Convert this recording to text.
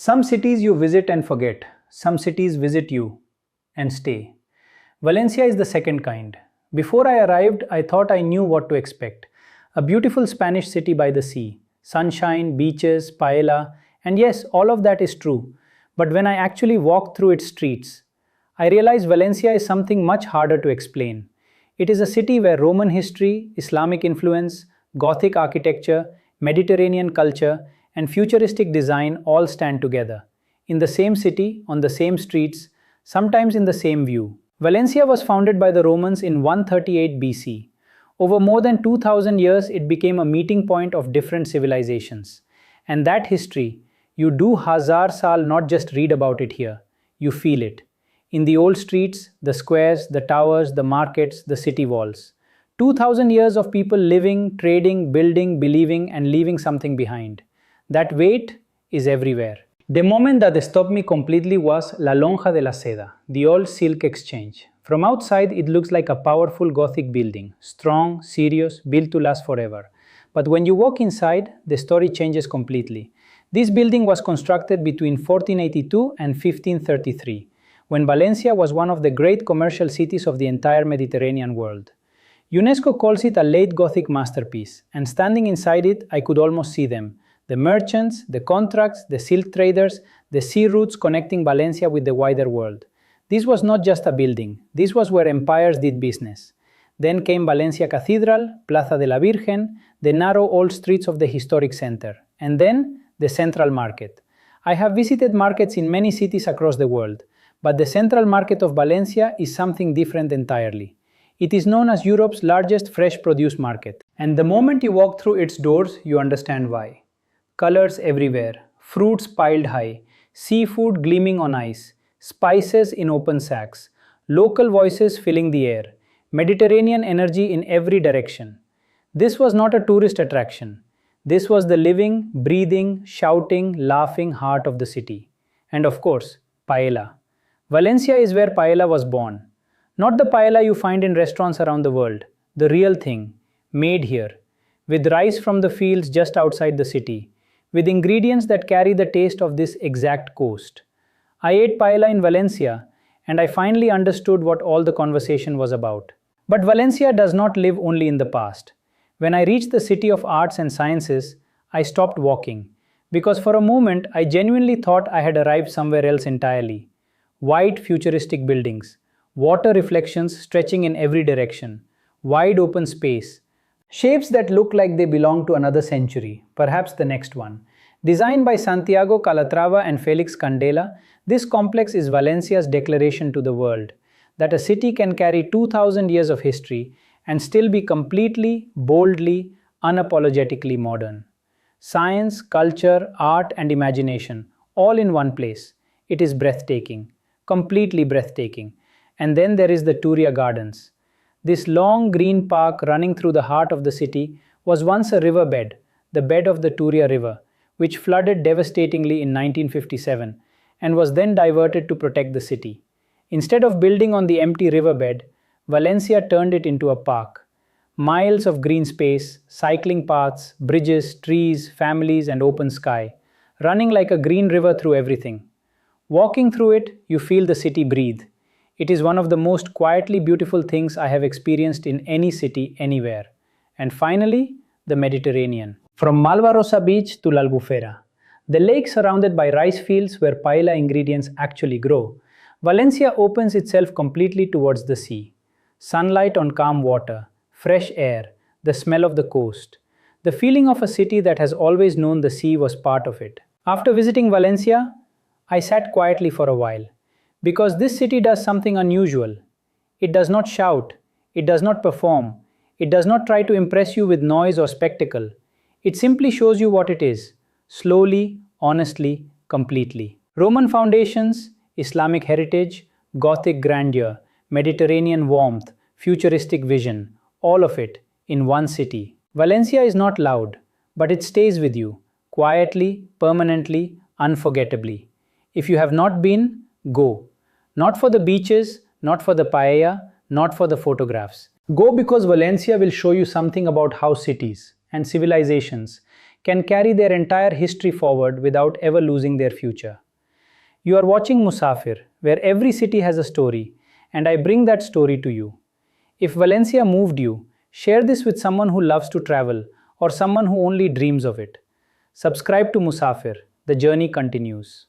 Some cities you visit and forget, some cities visit you and stay. Valencia is the second kind. Before I arrived, I thought I knew what to expect. A beautiful Spanish city by the sea, sunshine, beaches, paella, and yes, all of that is true. But when I actually walked through its streets, I realized Valencia is something much harder to explain. It is a city where Roman history, Islamic influence, Gothic architecture, Mediterranean culture, and futuristic design all stand together. In the same city, on the same streets, sometimes in the same view. Valencia was founded by the Romans in 138 BC. Over more than 2000 years, it became a meeting point of different civilizations. And that history, you do Hazar Sal not just read about it here, you feel it. In the old streets, the squares, the towers, the markets, the city walls. 2000 years of people living, trading, building, believing, and leaving something behind. That weight is everywhere. The moment that stopped me completely was La Lonja de la Seda, the old silk exchange. From outside, it looks like a powerful Gothic building, strong, serious, built to last forever. But when you walk inside, the story changes completely. This building was constructed between 1482 and 1533, when Valencia was one of the great commercial cities of the entire Mediterranean world. UNESCO calls it a late Gothic masterpiece, and standing inside it, I could almost see them. The merchants, the contracts, the silk traders, the sea routes connecting Valencia with the wider world. This was not just a building, this was where empires did business. Then came Valencia Cathedral, Plaza de la Virgen, the narrow old streets of the historic center, and then the central market. I have visited markets in many cities across the world, but the central market of Valencia is something different entirely. It is known as Europe's largest fresh produce market, and the moment you walk through its doors, you understand why. Colors everywhere, fruits piled high, seafood gleaming on ice, spices in open sacks, local voices filling the air, Mediterranean energy in every direction. This was not a tourist attraction. This was the living, breathing, shouting, laughing heart of the city. And of course, paella. Valencia is where paella was born. Not the paella you find in restaurants around the world, the real thing, made here, with rice from the fields just outside the city, with ingredients that carry the taste of this exact coast. I ate paella in Valencia, and I finally understood what all the conversation was about. But Valencia does not live only in the past. When I reached the city of arts and sciences, I stopped walking, because for a moment I genuinely thought I had arrived somewhere else entirely. White futuristic buildings, water reflections stretching in every direction, wide open space, shapes that look like they belong to another century, perhaps the next one. Designed by Santiago Calatrava and Felix Candela, this complex is Valencia's declaration to the world that a city can carry 2000 years of history and still be completely, boldly, unapologetically modern. Science, culture, art, and imagination, all in one place. It is breathtaking, completely breathtaking. And then there is the Turia Gardens. This long green park running through the heart of the city was once a riverbed, the bed of the Turia River, which flooded devastatingly in 1957 and was then diverted to protect the city. Instead of building on the empty riverbed, Valencia turned it into a park. Miles of green space, cycling paths, bridges, trees, families, and open sky, running like a green river through everything. Walking through it, you feel the city breathe. It is one of the most quietly beautiful things I have experienced in any city anywhere. And finally, the Mediterranean. From Malvarosa Beach to La Albufera, the lake surrounded by rice fields where paella ingredients actually grow, Valencia opens itself completely towards the sea. Sunlight on calm water, fresh air, the smell of the coast. The feeling of a city that has always known the sea was part of it. After visiting Valencia, I sat quietly for a while. Because this city does something unusual. It does not shout, it does not perform, it does not try to impress you with noise or spectacle. It simply shows you what it is, slowly, honestly, completely. Roman foundations, Islamic heritage, Gothic grandeur, Mediterranean warmth, futuristic vision, all of it in one city. Valencia is not loud, but it stays with you, quietly, permanently, unforgettably. If you have not been, go. Not for the beaches, not for the paella, not for the photographs. Go because Valencia will show you something about how cities and civilizations can carry their entire history forward without ever losing their future. You are watching Musafir, where every city has a story, and I bring that story to you. If Valencia moved you, share this with someone who loves to travel or someone who only dreams of it. Subscribe to Musafir. The journey continues.